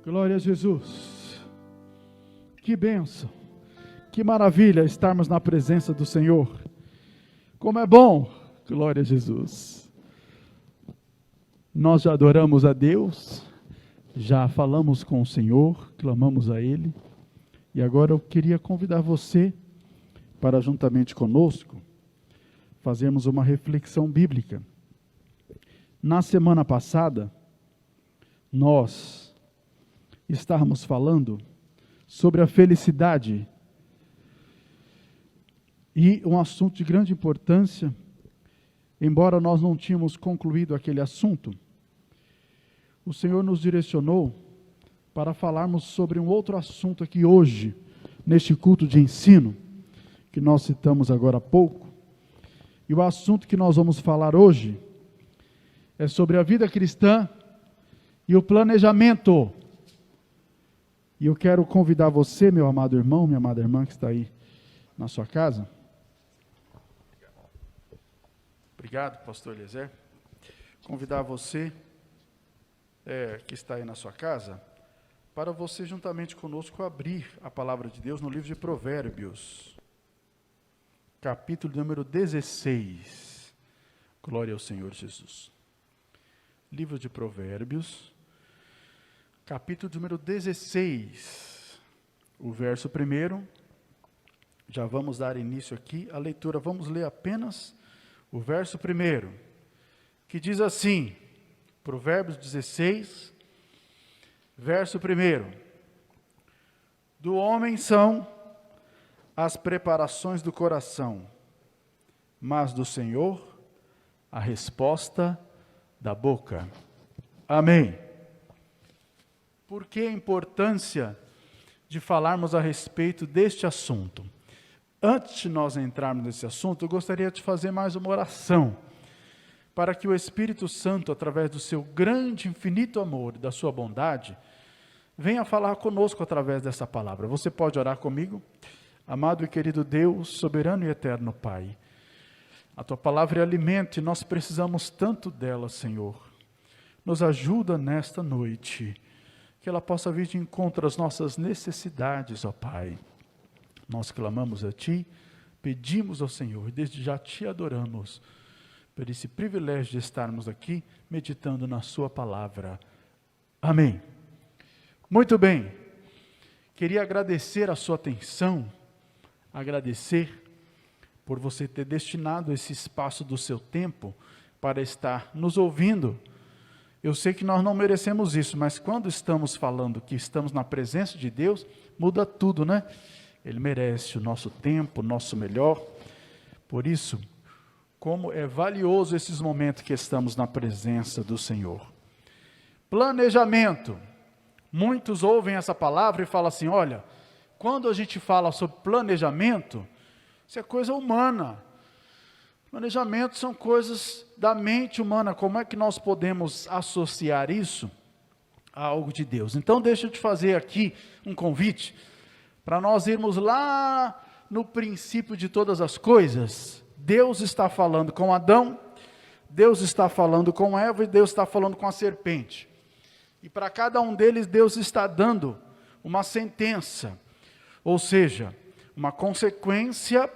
Glória a Jesus. Que bênção, que maravilha estarmos na presença do Senhor. Como é bom, glória a Jesus. Nós já adoramos a Deus, já falamos com o Senhor, clamamos a Ele. E agora eu queria convidar você para, juntamente conosco, fazermos uma reflexão bíblica. Na semana passada, nós estávamos falando sobre a felicidade e um assunto de grande importância, embora nós não tínhamos concluído aquele assunto, o Senhor nos direcionou para falarmos sobre um outro assunto aqui hoje, neste culto de ensino, que nós citamos agora há pouco. E o assunto que nós vamos falar hoje é sobre a vida cristã e o planejamento. E eu quero convidar você, meu amado irmão, minha amada irmã que está aí na sua casa. Obrigado, pastor Eliezer. Convidar você que está aí na sua casa, para você juntamente conosco abrir a palavra de Deus no livro de Provérbios, capítulo número 16. Glória ao Senhor Jesus. Livro de Provérbios, capítulo número 16, o verso 1, já vamos dar início aqui à leitura, vamos ler apenas o verso 1, que diz assim, Provérbios 16, verso 1, do homem são as preparações do coração, mas do Senhor a resposta da boca. Amém. Por que a importância de falarmos a respeito deste assunto? Antes de nós entrarmos nesse assunto, eu gostaria de fazer mais uma oração, para que o Espírito Santo, através do seu grande, infinito amor e da sua bondade, venha falar conosco através dessa palavra. Você pode orar comigo? Amado e querido Deus, soberano e eterno Pai, a Tua palavra é alimento e nós precisamos tanto dela, Senhor. Nos ajuda nesta noite, que ela possa vir de encontro às nossas necessidades, ó Pai. Nós clamamos a Ti, pedimos ao Senhor, desde já Te adoramos, por esse privilégio de estarmos aqui, meditando na Sua palavra. Amém. Muito bem, queria agradecer a sua atenção, agradecer por você ter destinado esse espaço do seu tempo para estar nos ouvindo. Eu sei que nós não merecemos isso, mas quando estamos falando que estamos na presença de Deus, muda tudo, né? Ele merece o nosso tempo, o nosso melhor. Por isso, como é valioso esses momentos que estamos na presença do Senhor. Planejamento. Muitos ouvem essa palavra e falam assim, olha, quando a gente fala sobre planejamento, isso é coisa humana. Planejamento são coisas da mente humana. Como é que nós podemos associar isso a algo de Deus? Então, deixa eu te fazer aqui um convite para nós irmos lá no princípio de todas as coisas. Deus está falando com Adão, Deus está falando com Eva e Deus está falando com a serpente. E para cada um deles, Deus está dando uma sentença, ou seja, uma consequência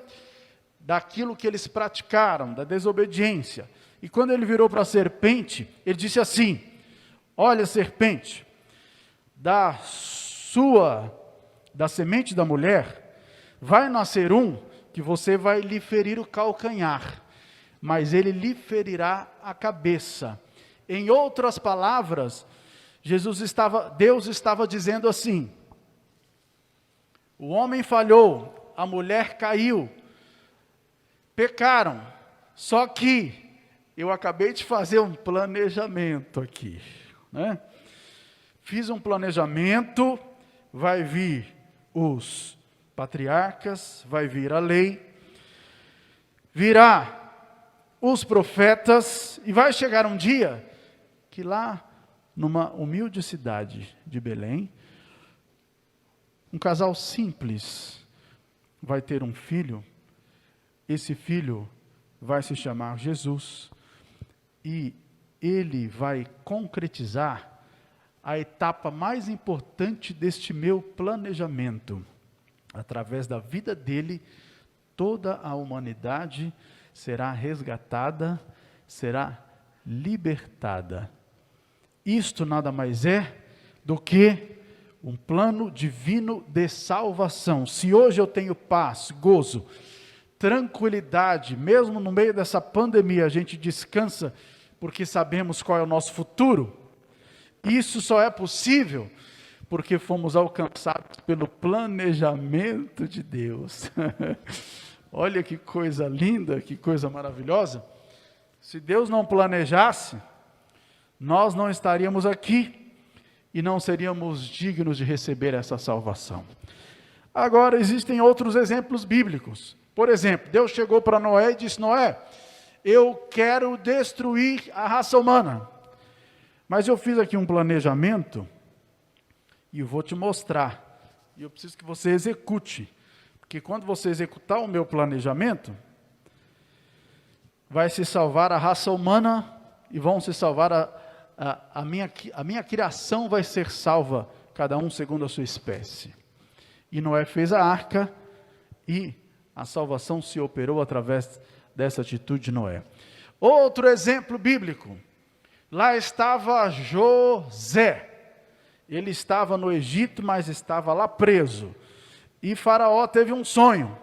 daquilo que eles praticaram, da desobediência. E quando ele virou para a serpente, ele disse assim, olha serpente, da semente da mulher, vai nascer um que você vai lhe ferir o calcanhar, mas ele lhe ferirá a cabeça. Em outras palavras, Deus estava dizendo assim, o homem falhou, a mulher caiu, pecaram, só que eu acabei de fazer um planejamento aqui, né? Fiz um planejamento, vai vir os patriarcas, vai vir a lei, virá os profetas, e vai chegar um dia que lá, numa humilde cidade de Belém, um casal simples vai ter um filho, esse filho vai se chamar Jesus, e ele vai concretizar a etapa mais importante deste meu planejamento. Através da vida dele, toda a humanidade será resgatada, será libertada. Isto nada mais é do que um plano divino de salvação. Se hoje eu tenho paz, gozo, tranquilidade, mesmo no meio dessa pandemia a gente descansa porque sabemos qual é o nosso futuro, isso só é possível porque fomos alcançados pelo planejamento de Deus. Olha que coisa linda, que coisa maravilhosa. Se Deus não planejasse, nós não estaríamos aqui e não seríamos dignos de receber essa salvação. Agora, existem outros exemplos bíblicos. Por exemplo, Deus chegou para Noé e disse: Noé, eu quero destruir a raça humana, mas eu fiz aqui um planejamento e eu vou te mostrar, e eu preciso que você execute, porque quando você executar o meu planejamento, vai se salvar a raça humana e vão se salvar a minha criação vai ser salva, cada um segundo a sua espécie. E Noé fez a arca e a salvação se operou através dessa atitude de Noé. Outro exemplo bíblico, lá estava José. Ele estava no Egito, mas estava lá preso. E Faraó teve um sonho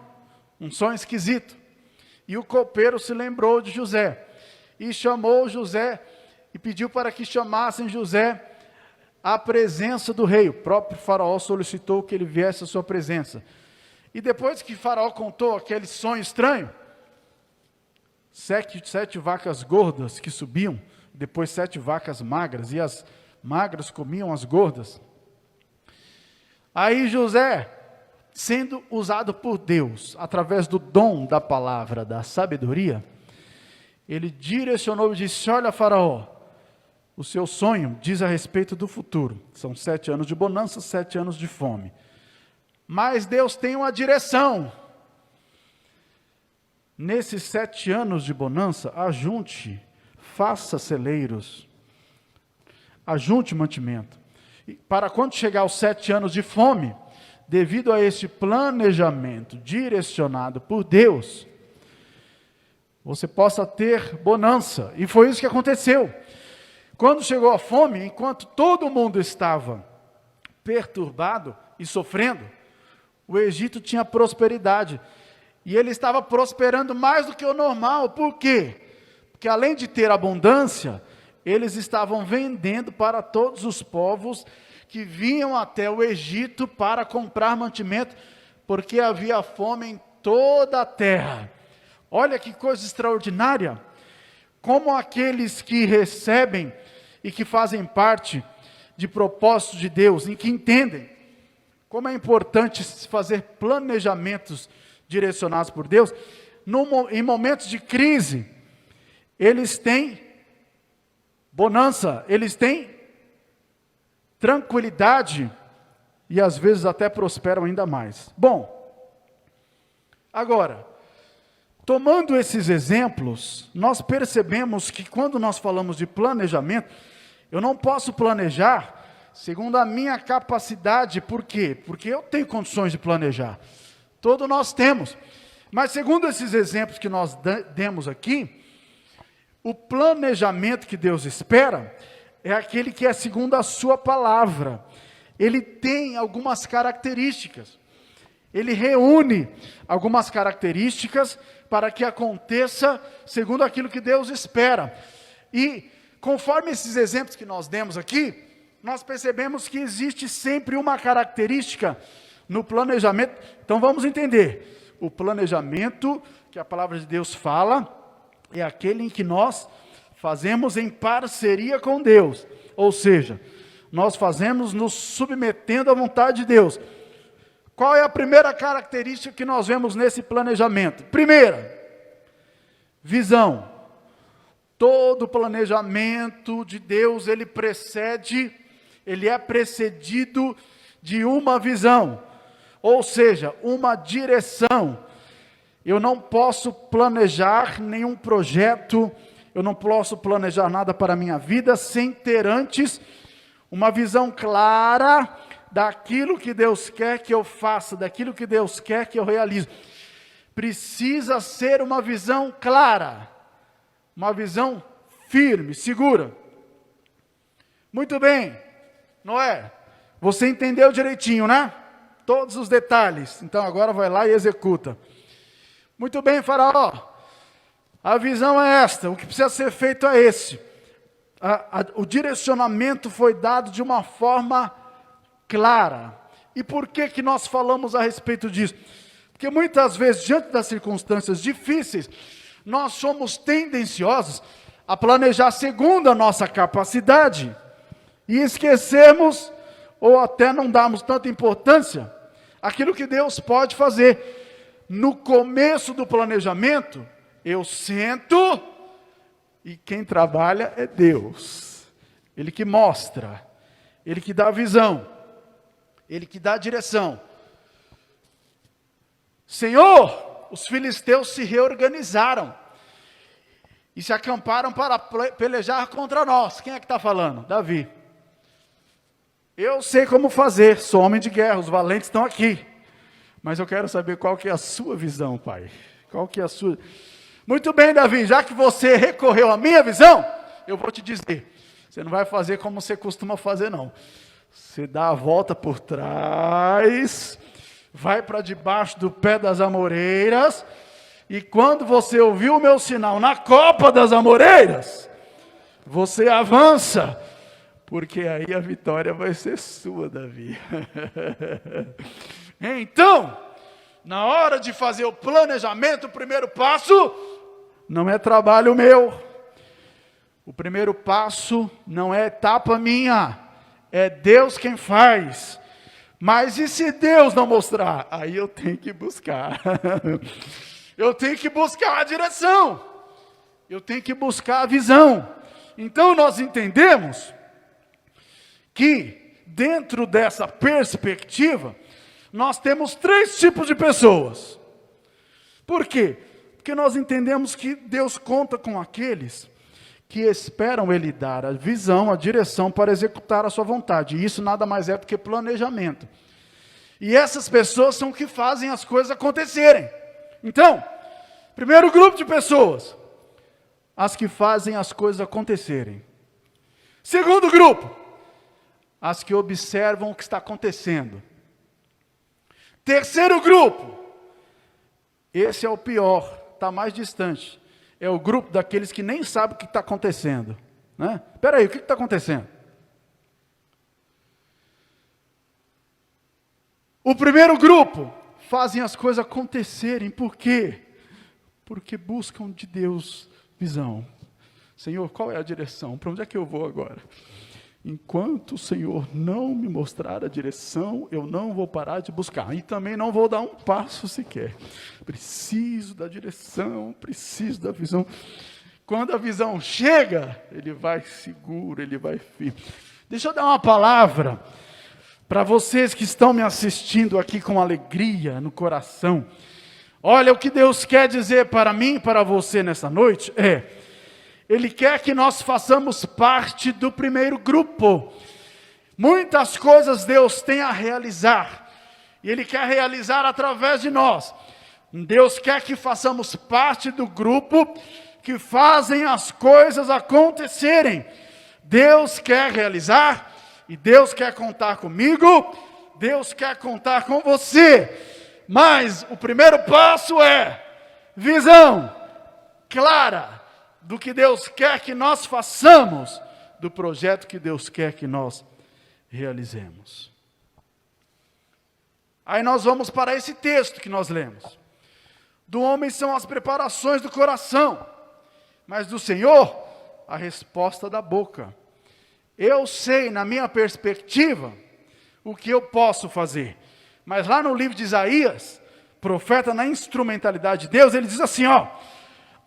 esquisito. E o copeiro se lembrou de José. E chamou José e pediu para que chamassem José à presença do rei. O próprio Faraó solicitou que ele viesse à sua presença. E depois que Faraó contou aquele sonho estranho, sete vacas gordas que subiam, depois 7 vacas magras, e as magras comiam as gordas. Aí José, sendo usado por Deus, através do dom da palavra, da sabedoria, ele direcionou e disse: olha, Faraó, o seu sonho diz a respeito do futuro. São 7 anos de bonança, 7 anos de fome. Mas Deus tem uma direção. Nesses 7 anos de bonança, ajunte, faça celeiros, ajunte mantimento. E para quando chegar aos 7 anos de fome, devido a este planejamento direcionado por Deus, você possa ter bonança. E foi isso que aconteceu. Quando chegou a fome, enquanto todo mundo estava perturbado e sofrendo, o Egito tinha prosperidade. E ele estava prosperando mais do que o normal. Por quê? Porque além de ter abundância, eles estavam vendendo para todos os povos que vinham até o Egito para comprar mantimento, porque havia fome em toda a terra. Olha que coisa extraordinária, como aqueles que recebem e que fazem parte de propósitos de Deus, em que entendem como é importante fazer planejamentos direcionados por Deus, em momentos de crise, eles têm bonança, eles têm tranquilidade e às vezes até prosperam ainda mais. Bom, agora, tomando esses exemplos, nós percebemos que quando nós falamos de planejamento, eu não posso planejar segundo a minha capacidade. Por quê? Porque eu tenho condições de planejar. Todos nós temos. Mas segundo esses exemplos que nós demos aqui, o planejamento que Deus espera é aquele que é segundo a sua palavra. Ele tem algumas características. Ele reúne algumas características para que aconteça segundo aquilo que Deus espera. E conforme esses exemplos que nós demos aqui, nós percebemos que existe sempre uma característica no planejamento. Então vamos entender. O planejamento que a palavra de Deus fala é aquele em que nós fazemos em parceria com Deus. Ou seja, nós fazemos nos submetendo à vontade de Deus. Qual é a primeira característica que nós vemos nesse planejamento? Primeira, visão. Todo planejamento de Deus, ele é precedido de uma visão, ou seja, uma direção. Eu não posso planejar nenhum projeto, eu não posso planejar nada para a minha vida sem ter antes uma visão clara daquilo que Deus quer que eu faça, daquilo que Deus quer que eu realize. Precisa ser uma visão clara, uma visão firme, segura. Muito bem, Noé, você entendeu direitinho, né? Todos os detalhes. Então agora vai lá e executa. Muito bem, Faraó. A visão é esta, o que precisa ser feito é esse. O direcionamento foi dado de uma forma clara. E por que nós falamos a respeito disso? Porque muitas vezes, diante das circunstâncias difíceis, nós somos tendenciosos a planejar segundo a nossa capacidade e esquecemos, ou até não damos tanta importância, àquilo que Deus pode fazer. No começo do planejamento, eu sento e quem trabalha é Deus. Ele que mostra, Ele que dá a visão, Ele que dá a direção. Senhor, os filisteus se reorganizaram e se acamparam para pelejar contra nós. Quem é que está falando? Davi. Eu sei como fazer, sou homem de guerra, os valentes estão aqui. Mas eu quero saber qual que é a sua visão, pai. Qual que é a sua... Muito bem, Davi, já que você recorreu à minha visão, eu vou te dizer, você não vai fazer como você costuma fazer, não. Você dá a volta por trás, vai para debaixo do pé das amoreiras, e quando você ouvir o meu sinal na copa das amoreiras, você avança, porque aí a vitória vai ser sua, Davi. Então, na hora de fazer o planejamento, o primeiro passo não é trabalho meu. O primeiro passo não é etapa minha. É Deus quem faz. Mas e se Deus não mostrar? Aí eu tenho que buscar. Eu tenho que buscar a direção. Eu tenho que buscar a visão. Então nós entendemos que dentro dessa perspectiva, nós temos 3 tipos de pessoas. Por quê? Porque nós entendemos que Deus conta com aqueles que esperam Ele dar a visão, a direção para executar a sua vontade. E isso nada mais é do que planejamento. E essas pessoas são que fazem as coisas acontecerem. Então, primeiro grupo de pessoas, as que fazem as coisas acontecerem. Segundo grupo, as que observam o que está acontecendo. Terceiro grupo, esse é o pior, está mais distante. É o grupo daqueles que nem sabem o que está acontecendo. Né? Espera aí, o que está acontecendo? O primeiro grupo fazem as coisas acontecerem. Por quê? Porque buscam de Deus visão. Senhor, qual é a direção? Para onde é que eu vou agora? Enquanto o Senhor não me mostrar a direção, eu não vou parar de buscar. E também não vou dar um passo sequer. Preciso da direção, preciso da visão. Quando a visão chega, ele vai seguro, ele vai firme. Deixa eu dar uma palavra para vocês que estão me assistindo aqui com alegria no coração. Olha, o que Deus quer dizer para mim e para você nessa noite Ele quer que nós façamos parte do primeiro grupo. Muitas coisas Deus tem a realizar. E Ele quer realizar através de nós. Deus quer que façamos parte do grupo que fazem as coisas acontecerem. Deus quer realizar e Deus quer contar comigo. Deus quer contar com você. Mas o primeiro passo é visão clara do que Deus quer que nós façamos, do projeto que Deus quer que nós realizemos. Aí nós vamos para esse texto que nós lemos. Do homem são as preparações do coração, mas do Senhor, a resposta da boca. Eu sei, na minha perspectiva, o que eu posso fazer. Mas lá no livro de Isaías, profeta na instrumentalidade de Deus, ele diz assim,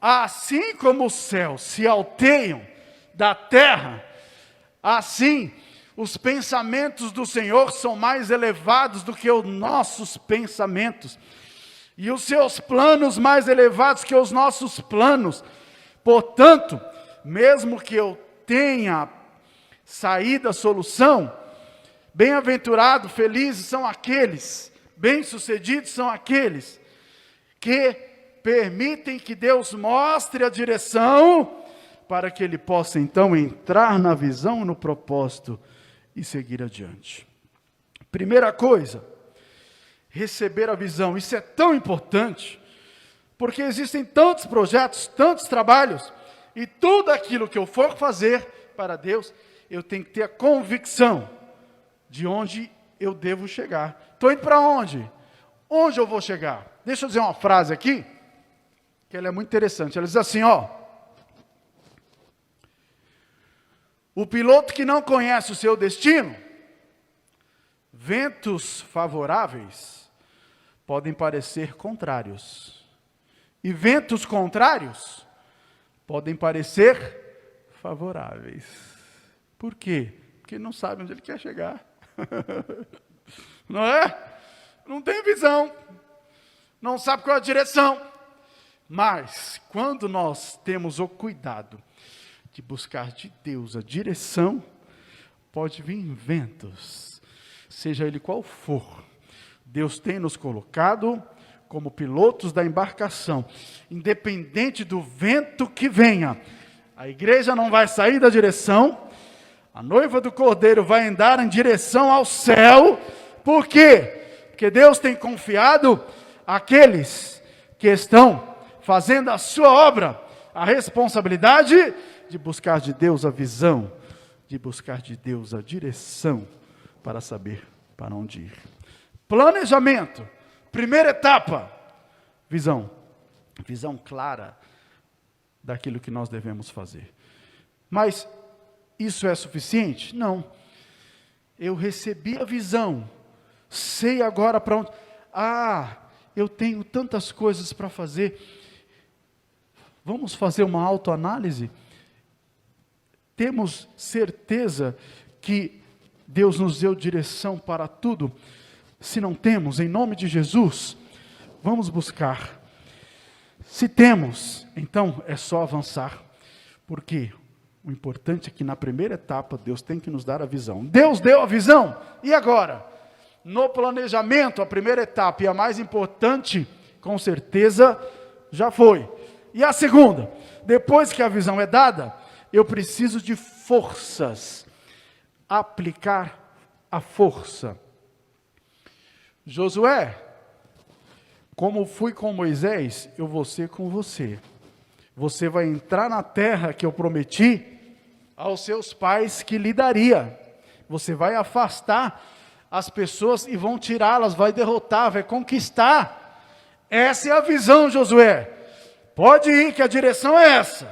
assim como os céus se alteiam da terra, assim os pensamentos do Senhor são mais elevados do que os nossos pensamentos, e os seus planos mais elevados que os nossos planos. Portanto, mesmo que eu tenha saída, solução. Bem-aventurado, felizes são aqueles, bem-sucedidos são aqueles que permitem que Deus mostre a direção para que ele possa então entrar na visão, no propósito e seguir adiante. Primeira coisa, receber a visão. Isso é tão importante, porque existem tantos projetos, tantos trabalhos, e tudo aquilo que eu for fazer para Deus, eu tenho que ter a convicção de onde eu devo chegar. Estou indo para onde? Onde eu vou chegar? Deixa eu dizer uma frase aqui, que ela é muito interessante. Ela diz assim, o piloto que não conhece o seu destino, ventos favoráveis podem parecer contrários. E ventos contrários podem parecer favoráveis. Por quê? Porque não sabe onde ele quer chegar. Não é? Não tem visão. Não sabe qual é a direção. Mas, quando nós temos o cuidado de buscar de Deus a direção, pode vir ventos, seja ele qual for. Deus tem nos colocado como pilotos da embarcação, independente do vento que venha. A igreja não vai sair da direção, a noiva do Cordeiro vai andar em direção ao céu. Por quê? Porque Deus tem confiado àqueles que estão fazendo a sua obra, a responsabilidade de buscar de Deus a visão, de buscar de Deus a direção, para saber para onde ir. Planejamento, primeira etapa, visão. Visão clara daquilo que nós devemos fazer. Mas isso é suficiente? Não. Eu recebi a visão, sei agora para onde... eu tenho tantas coisas para fazer. Vamos fazer uma autoanálise? Temos certeza que Deus nos deu direção para tudo? Se não temos, em nome de Jesus, vamos buscar. Se temos, então é só avançar. Porque o importante é que na primeira etapa Deus tem que nos dar a visão. Deus deu a visão, e agora? No planejamento, a primeira etapa e a mais importante, com certeza, já foi. E a segunda, depois que a visão é dada, eu preciso de forças. Aplicar a força. Josué, como fui com Moisés, eu vou ser com você. Você vai entrar na terra que eu prometi aos seus pais que lhe daria. Você vai afastar as pessoas e vão tirá-las, vai derrotar, vai conquistar. Essa é a visão, Josué. Pode ir, que a direção é essa.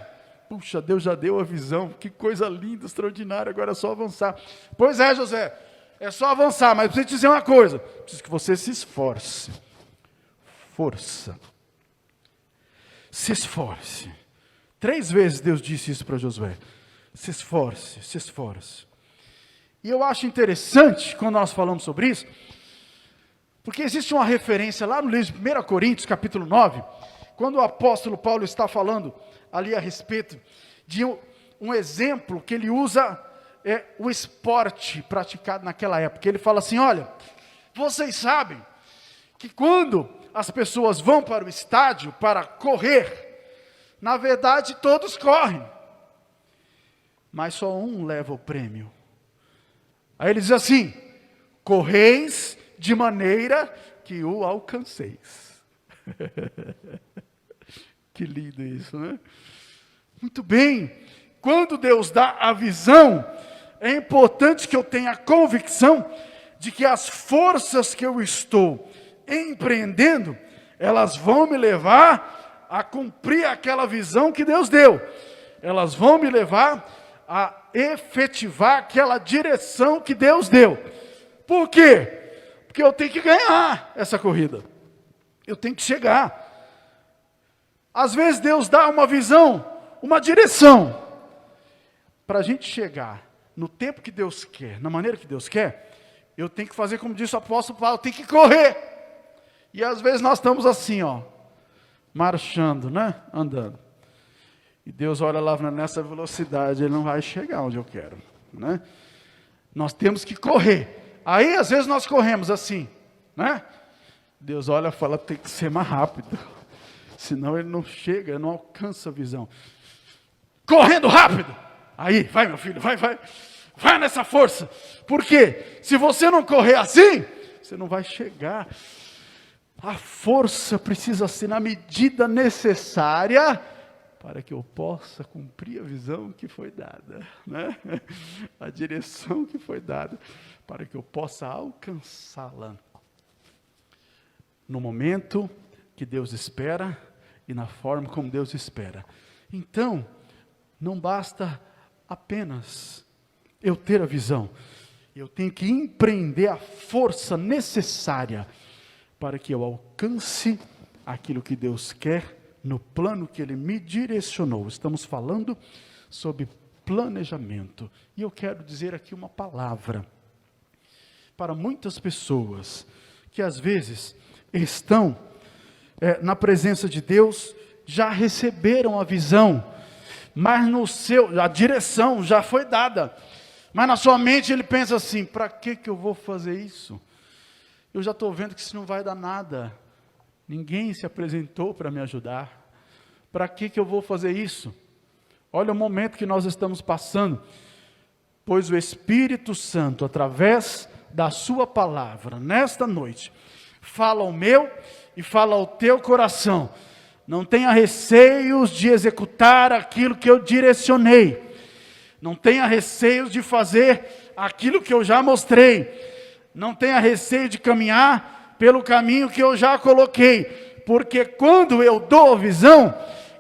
Puxa, Deus já deu a visão, que coisa linda, extraordinária, agora é só avançar. Pois é, Josué, é só avançar, mas preciso te dizer uma coisa, preciso que você se esforce. Força. Se esforce. 3 vezes Deus disse isso para Josué. Se esforce, se esforce. E eu acho interessante, quando nós falamos sobre isso, porque existe uma referência lá no livro de 1 Coríntios, capítulo 9, quando o apóstolo Paulo está falando ali a respeito de um exemplo que ele usa, o esporte praticado naquela época. Ele fala assim, olha, vocês sabem que quando as pessoas vão para o estádio para correr, na verdade todos correm, mas só um leva o prêmio. Aí ele diz assim, correis de maneira que o alcanceis. Que lindo isso, né? Muito bem, quando Deus dá a visão, é importante que eu tenha a convicção de que as forças que eu estou empreendendo, elas vão me levar a cumprir aquela visão que Deus deu. Elas vão me levar a efetivar aquela direção que Deus deu. Por quê? Porque eu tenho que ganhar essa corrida. Eu tenho que chegar. Às vezes Deus dá uma visão, uma direção, para a gente chegar no tempo que Deus quer, na maneira que Deus quer, eu tenho que fazer como disse o apóstolo Paulo, eu tenho que correr. E às vezes nós estamos assim, marchando, né? Andando. E Deus olha lá nessa velocidade, ele não vai chegar onde eu quero. né? Nós temos que correr. Aí, às vezes, nós corremos assim, né? Deus olha e fala, tem que ser mais rápido. Senão ele não chega, não alcança a visão. Correndo rápido! Aí, vai meu filho, vai. Vai nessa força. Por quê? Se você não correr assim, você não vai chegar. A força precisa ser na medida necessária para que eu possa cumprir a visão que foi dada, né? A direção que foi dada, para que eu possa alcançá-la. No momento que Deus espera e na forma como Deus espera. Então, não basta apenas eu ter a visão. Eu tenho que empreender a força necessária para que eu alcance aquilo que Deus quer no plano que Ele me direcionou. Estamos falando sobre planejamento. E eu quero dizer aqui uma palavra para muitas pessoas que às vezes estão na presença de Deus, já receberam a visão, mas a direção já foi dada. Mas na sua mente ele pensa assim, para que eu vou fazer isso? Eu já estou vendo que isso não vai dar nada. Ninguém se apresentou para me ajudar. Para que eu vou fazer isso? Olha o momento que nós estamos passando. Pois o Espírito Santo, através da sua palavra, nesta noite, fala ao meu e fala ao teu coração. Não tenha receios de executar aquilo que eu direcionei. Não tenha receios de fazer aquilo que eu já mostrei. Não tenha receio de caminhar pelo caminho que eu já coloquei. Porque quando eu dou a visão,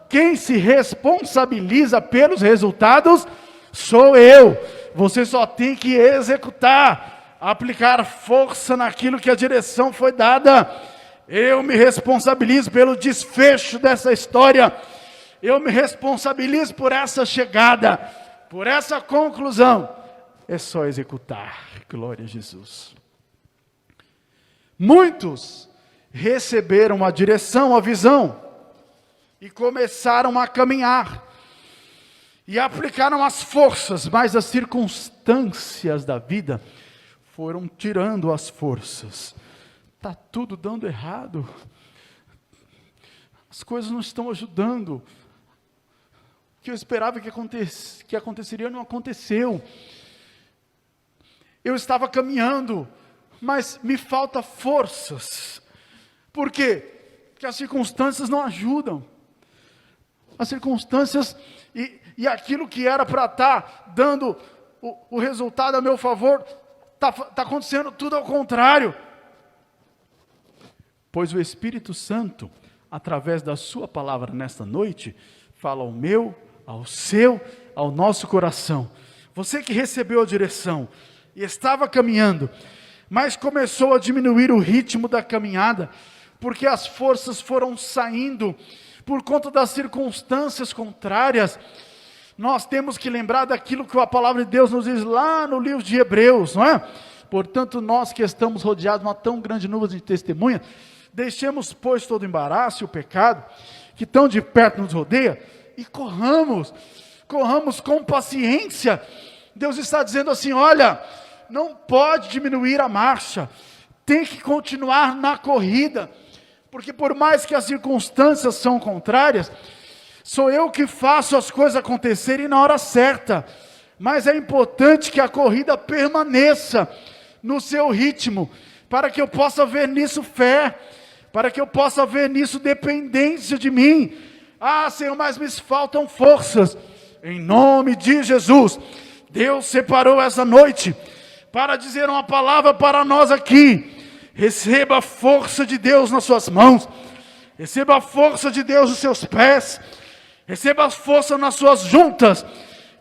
quem se responsabiliza pelos resultados sou eu. Você só tem que executar, aplicar força naquilo que a direção foi dada. Eu me responsabilizo pelo desfecho dessa história. Eu me responsabilizo por essa chegada, por essa conclusão. É só executar. Glória a Jesus. Muitos receberam a direção, a visão, e começaram a caminhar, e aplicaram as forças, mas as circunstâncias da vida foram tirando as forças. Está tudo dando errado, as coisas não estão ajudando, o que eu esperava que aconteceria não aconteceu. Eu estava caminhando, mas me falta forças. Por quê? Porque as circunstâncias não ajudam. As circunstâncias e aquilo que era para estar dando o resultado a meu favor, está acontecendo tudo ao contrário. Pois o Espírito Santo, através da sua palavra nesta noite, fala ao meu, ao seu, ao nosso coração. Você que recebeu a direção e estava caminhando, mas começou a diminuir o ritmo da caminhada, porque as forças foram saindo por conta das circunstâncias contrárias. Nós temos que lembrar daquilo que a palavra de Deus nos diz lá no livro de Hebreus, não é? Portanto, nós que estamos rodeados de uma tão grande nuvem de testemunha, deixemos, pois, todo o embaraço e o pecado, que tão de perto nos rodeia, e corramos com paciência. Deus está dizendo assim, olha, não pode diminuir a marcha, tem que continuar na corrida, porque por mais que as circunstâncias são contrárias, sou eu que faço as coisas acontecerem na hora certa, mas é importante que a corrida permaneça no seu ritmo, para que eu possa ver nisso fé, para que eu possa ver nisso dependência de mim. Ah, Senhor, mas me faltam forças. Em nome de Jesus, Deus separou essa noite para dizer uma palavra para nós aqui. Receba a força de Deus nas suas mãos, receba a força de Deus nos seus pés, receba as forças nas suas juntas,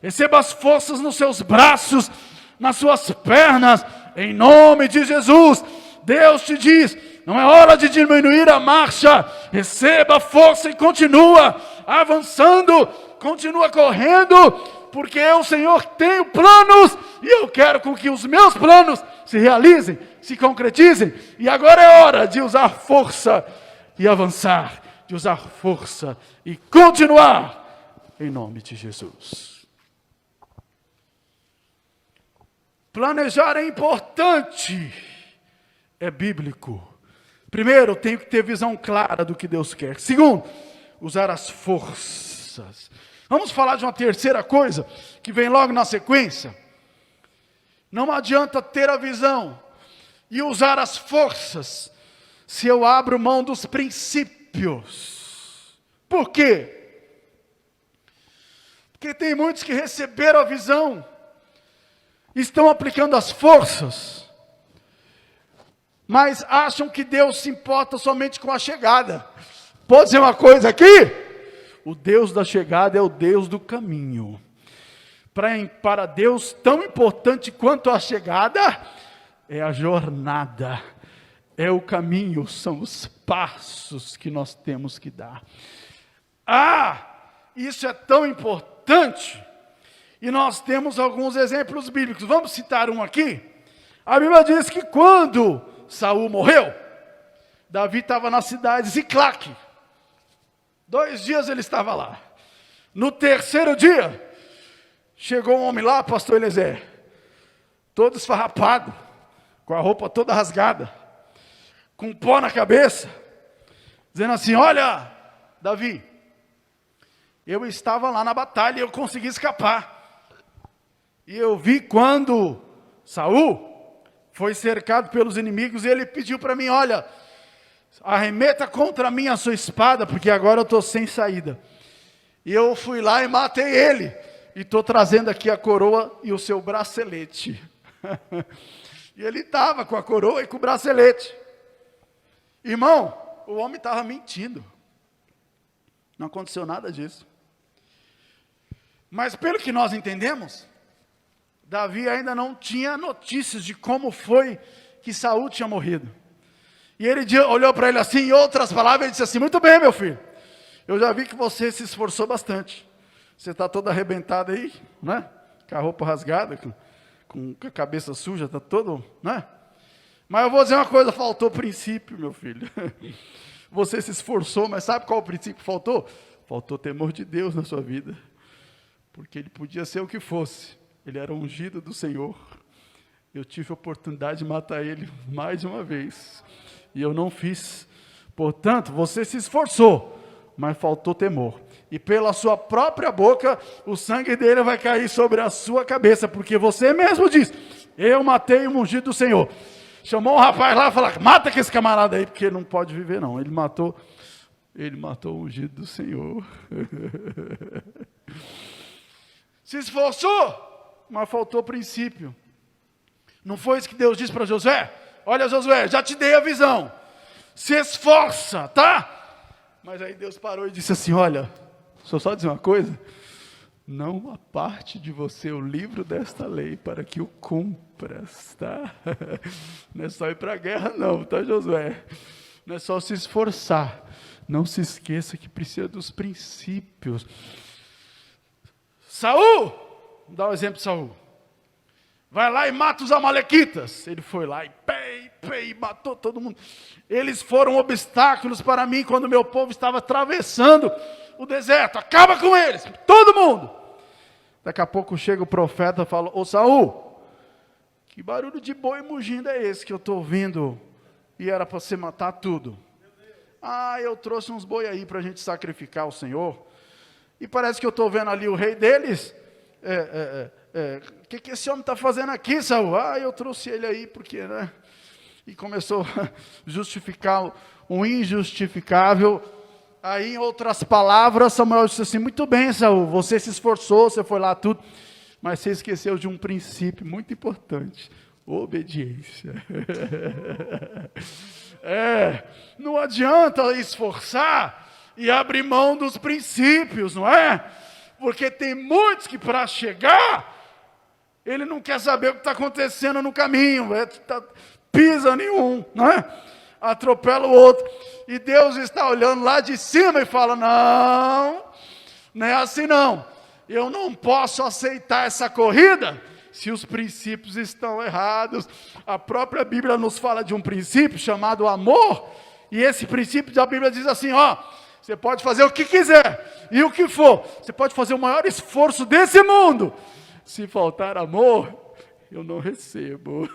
receba as forças nos seus braços, nas suas pernas, em nome de Jesus. Deus te diz, não é hora de diminuir a marcha, receba a força e continua avançando, continua correndo, porque eu, Senhor, tenho planos, e eu quero com que os meus planos se realizem, se concretizem, e agora é hora de usar força e avançar, de usar força e continuar, em nome de Jesus. Planejar é importante, é bíblico. Primeiro, eu tenho que ter visão clara do que Deus quer. Segundo, usar as forças. Vamos falar de uma terceira coisa, que vem logo na sequência. Não adianta ter a visão e usar as forças, se eu abro mão dos princípios. Por quê? Porque tem muitos que receberam a visão, estão aplicando as forças, mas acham que Deus se importa somente com a chegada. Pode dizer uma coisa aqui? O Deus da chegada é o Deus do caminho. Para Deus, tão importante quanto a chegada, é a jornada, é o caminho, são os passos que nós temos que dar. Isso é tão importante. E nós temos alguns exemplos bíblicos. Vamos citar um aqui. A Bíblia diz que quando Saul morreu, Davi estava na cidade de Ziclague. 2 dias ele estava lá. No terceiro dia, chegou um homem lá, pastor Eliezer, todo esfarrapado, com a roupa toda rasgada, com pó na cabeça, dizendo assim: olha, Davi, eu estava lá na batalha e eu consegui escapar. E eu vi quando Saul foi cercado pelos inimigos e ele pediu para mim: olha, arremeta contra mim a sua espada, porque agora eu estou sem saída. E eu fui lá e matei ele. E estou trazendo aqui a coroa e o seu bracelete. E ele estava com a coroa e com o bracelete. Irmão, o homem estava mentindo. Não aconteceu nada disso. Mas pelo que nós entendemos, Davi ainda não tinha notícias de como foi que Saul tinha morrido. E ele olhou para ele assim, em outras palavras, ele disse assim: muito bem, meu filho, eu já vi que você se esforçou bastante. Você está todo arrebentado aí, né? Com a roupa rasgada, com a cabeça suja, está todo, né? Mas eu vou dizer uma coisa: faltou princípio, meu filho. Você se esforçou, mas sabe qual o princípio que faltou? Faltou temor de Deus na sua vida. Porque ele podia ser o que fosse. Ele era ungido do Senhor. Eu tive a oportunidade de matar ele mais de uma vez. E eu não fiz. Portanto, você se esforçou, mas faltou temor. E pela sua própria boca, o sangue dele vai cair sobre a sua cabeça. Porque você mesmo diz: eu matei o ungido do Senhor. Chamou um rapaz lá e falou: mata aquele camarada aí, porque ele não pode viver não. Ele matou o ungido do Senhor. Se esforçou, mas faltou princípio. Não foi isso que Deus disse para Josué? Olha, Josué, já te dei a visão. Se esforça, tá? Mas aí Deus parou e disse assim: olha, deixa eu só dizer uma coisa. Não aparte de você o livro desta lei para que o cumpras, tá? Não é só ir para a guerra não, tá, Josué? Não é só se esforçar. Não se esqueça que precisa dos princípios. Saul, vou dar um exemplo de Saul. Vai lá e mata os amalequitas. Ele foi lá e matou todo mundo. Eles foram obstáculos para mim quando meu povo estava atravessando o deserto. Acaba com eles, todo mundo. Daqui a pouco chega o profeta e fala: ô Saul, que barulho de boi mugindo é esse que eu estou ouvindo? E era para você matar tudo. Eu trouxe uns boi aí para a gente sacrificar ao Senhor. E parece que eu estou vendo ali o rei deles. O que esse homem está fazendo aqui, Saul? Eu trouxe ele aí porque, né? E começou a justificar o injustificável. Aí, em outras palavras, Samuel disse assim: muito bem, Saul, você se esforçou, você foi lá tudo, mas você esqueceu de um princípio muito importante: obediência. Não adianta esforçar e abrir mão dos princípios, não é? Porque tem muitos que para chegar, ele não quer saber o que está acontecendo no caminho, pisa nenhum, não é? Atropela o outro. E Deus está olhando lá de cima e fala: não é assim não. Eu não posso aceitar essa corrida se os princípios estão errados. A própria Bíblia nos fala de um princípio chamado amor. E esse princípio da Bíblia diz assim: você pode fazer o que quiser e o que for. Você pode fazer o maior esforço desse mundo. Se faltar amor, eu não recebo.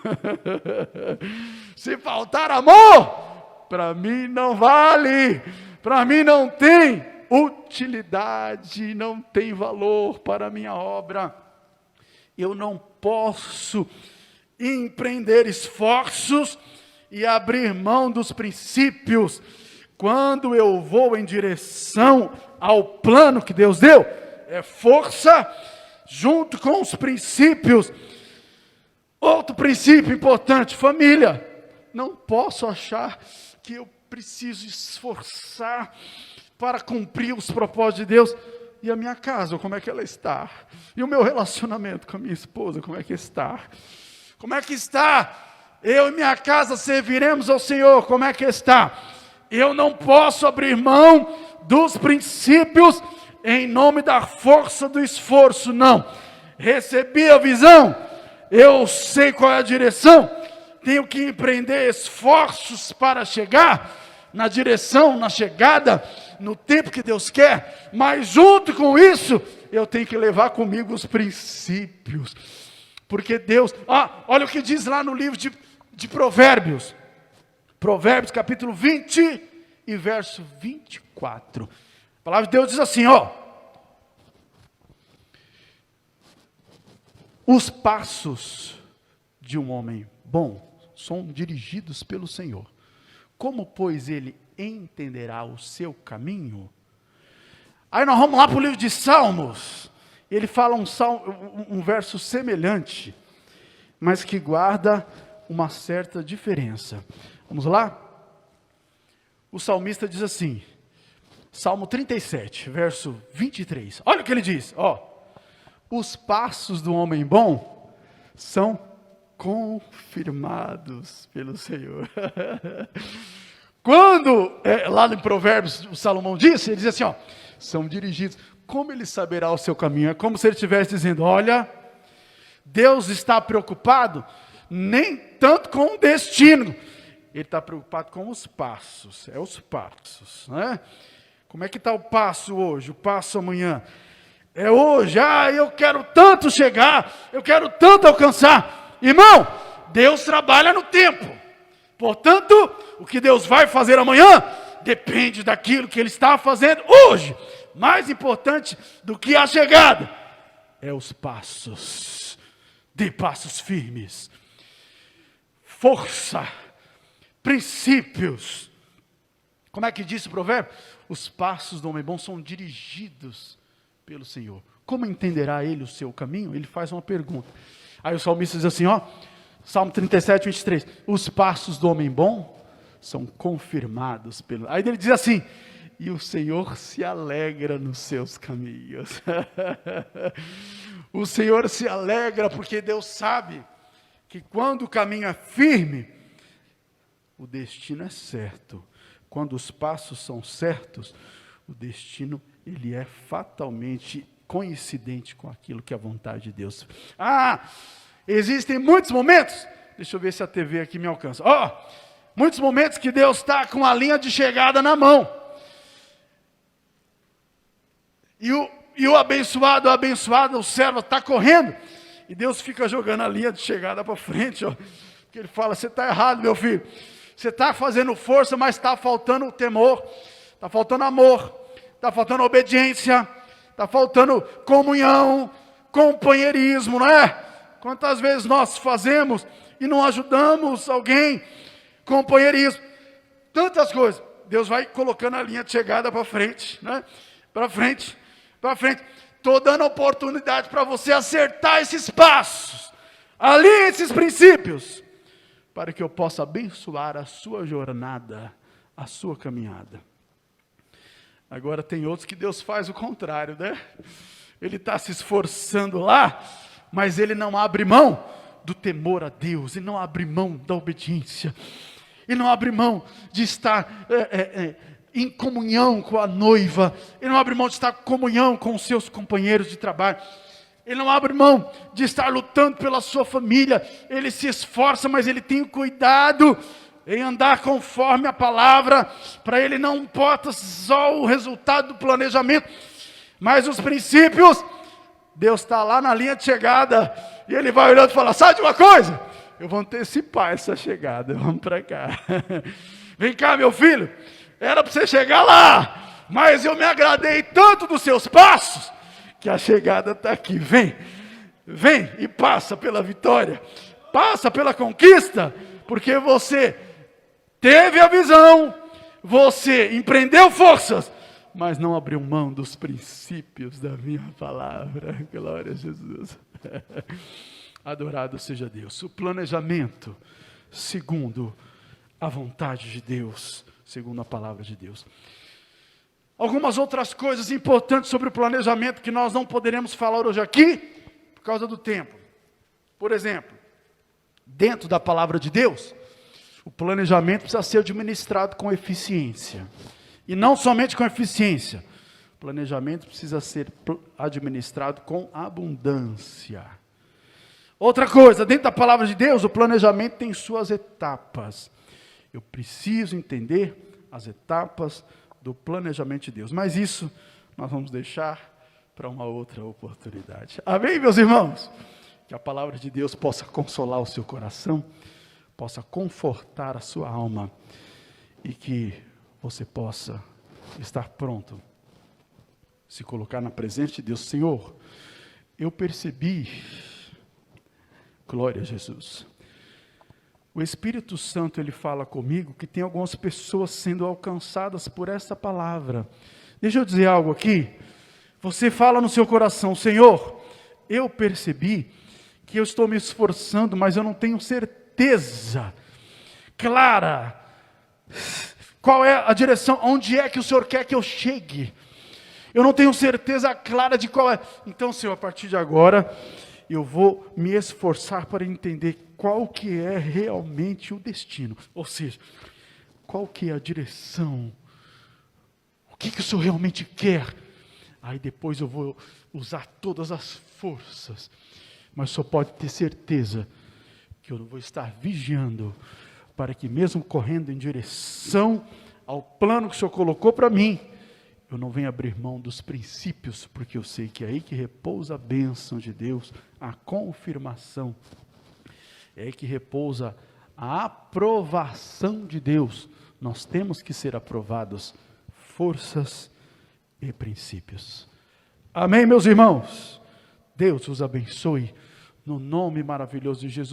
Se faltar amor, para mim não vale, para mim não tem utilidade, não tem valor para a minha obra. Eu não posso empreender esforços e abrir mão dos princípios quando eu vou em direção ao plano que Deus deu. É força junto com os princípios. Outro princípio importante, família. Não posso achar que eu preciso esforçar para cumprir os propósitos de Deus. E a minha casa, como é que ela está? E o meu relacionamento com a minha esposa, como é que está? Como é que está? Eu e minha casa serviremos ao Senhor, como é que está? Eu não posso abrir mão dos princípios em nome da força do esforço, não. Recebi a visão, eu sei qual é a direção, tenho que empreender esforços para chegar na direção, na chegada, no tempo que Deus quer, mas junto com isso, eu tenho que levar comigo os princípios, porque Deus, olha o que diz lá no livro de Provérbios, Provérbios capítulo 20 e verso 24, a palavra de Deus diz assim, os passos de um homem bom são dirigidos pelo Senhor. Como, pois, ele entenderá o seu caminho? Aí nós vamos lá para o livro de Salmos. Ele fala um verso semelhante, mas que guarda uma certa diferença. Vamos lá? O salmista diz assim, Salmo 37, verso 23. Olha o que ele diz, os passos do homem bom são confirmados pelo Senhor. Quando, lá em Provérbios, o Salomão disse, ele diz assim, são dirigidos, como ele saberá o seu caminho? É como se ele estivesse dizendo, olha, Deus está preocupado nem tanto com o destino, ele está preocupado com os passos, os passos, né? Como é que está o passo hoje, o passo amanhã? É hoje, eu quero tanto chegar, eu quero tanto alcançar. Irmão, Deus trabalha no tempo. Portanto, o que Deus vai fazer amanhã, depende daquilo que Ele está fazendo hoje. Mais importante do que a chegada, é os passos. Dê passos firmes. Força, princípios. Como é que diz o provérbio? Os passos do homem bom são dirigidos pelo Senhor. Como entenderá ele o seu caminho? Ele faz uma pergunta. Aí o salmista diz assim, Salmo 37, 23. Os passos do homem bom são confirmados pelo... Aí ele diz assim, e o Senhor se alegra nos seus caminhos. O Senhor se alegra porque Deus sabe que quando o caminho é firme, o destino é certo. Quando os passos são certos, o destino ele é fatalmente coincidente com aquilo que é a vontade de Deus. Existem muitos momentos, deixa eu ver se a TV aqui me alcança. Muitos momentos que Deus está com a linha de chegada na mão. E o abençoado, o servo está correndo. E Deus fica jogando a linha de chegada para frente. Porque Ele fala, você está errado, meu filho. Você está fazendo força, mas está faltando temor. Está faltando amor. Está faltando obediência. Está faltando comunhão, companheirismo, não é? Quantas vezes nós fazemos e não ajudamos alguém? Companheirismo. Tantas coisas. Deus vai colocando a linha de chegada para frente, né? Para frente, para frente. Estou dando oportunidade para você acertar esses passos. Alinhe esses princípios. Para que eu possa abençoar a sua jornada, a sua caminhada. Agora tem outros que Deus faz o contrário, né? Ele está se esforçando lá, mas ele não abre mão do temor a Deus, ele não abre mão da obediência, ele não abre mão de estar em comunhão com a noiva, ele não abre mão de estar em comunhão com os seus companheiros de trabalho, ele não abre mão de estar lutando pela sua família, ele se esforça, mas ele tem cuidado em andar conforme a palavra, para ele não importa só o resultado do planejamento, mas os princípios. Deus está lá na linha de chegada, E ele vai olhando e fala, sabe de uma coisa? Eu vou antecipar essa chegada, vamos para cá. Vem cá, meu filho, era para você chegar lá, mas eu me agradei tanto dos seus passos, que a chegada está aqui. Vem e passa pela vitória, passa pela conquista, porque você teve a visão, você empreendeu forças, mas não abriu mão dos princípios da minha palavra. Glória a Jesus. Adorado seja Deus. O planejamento segundo a vontade de Deus, segundo a palavra de Deus. Algumas outras coisas importantes sobre o planejamento que nós não poderemos falar hoje aqui, por causa do tempo. Por exemplo, dentro da palavra de Deus, o planejamento precisa ser administrado com eficiência. E não somente com eficiência. O planejamento precisa ser administrado com abundância. Outra coisa, dentro da palavra de Deus, o planejamento tem suas etapas. Eu preciso entender as etapas do planejamento de Deus. Mas isso nós vamos deixar para uma outra oportunidade. Amém, meus irmãos? Que a palavra de Deus possa consolar o seu coração, possa confortar a sua alma e que você possa estar pronto, se colocar na presença de Deus. Senhor, eu percebi, glória a Jesus, o Espírito Santo, ele fala comigo que tem algumas pessoas sendo alcançadas por essa palavra. Deixa eu dizer algo aqui. Você fala no seu coração, Senhor, eu percebi que eu estou me esforçando, mas eu não tenho certeza clara. Qual é a direção? Onde é que o Senhor quer que eu chegue? Eu não tenho certeza clara de qual é. Então, Senhor, a partir de agora, eu vou me esforçar para entender qual que é realmente o destino. Ou seja, qual que é a direção? O que o Senhor realmente quer? Aí depois eu vou usar todas as forças. Mas só pode ter certeza que eu não vou estar vigiando para que mesmo correndo em direção ao plano que o Senhor colocou para mim, eu não venho abrir mão dos princípios, porque eu sei que é aí que repousa a bênção de Deus, a confirmação. É aí que repousa a aprovação de Deus. Nós temos que ser aprovados, forças e princípios. Amém, meus irmãos? Deus os abençoe, no nome maravilhoso de Jesus.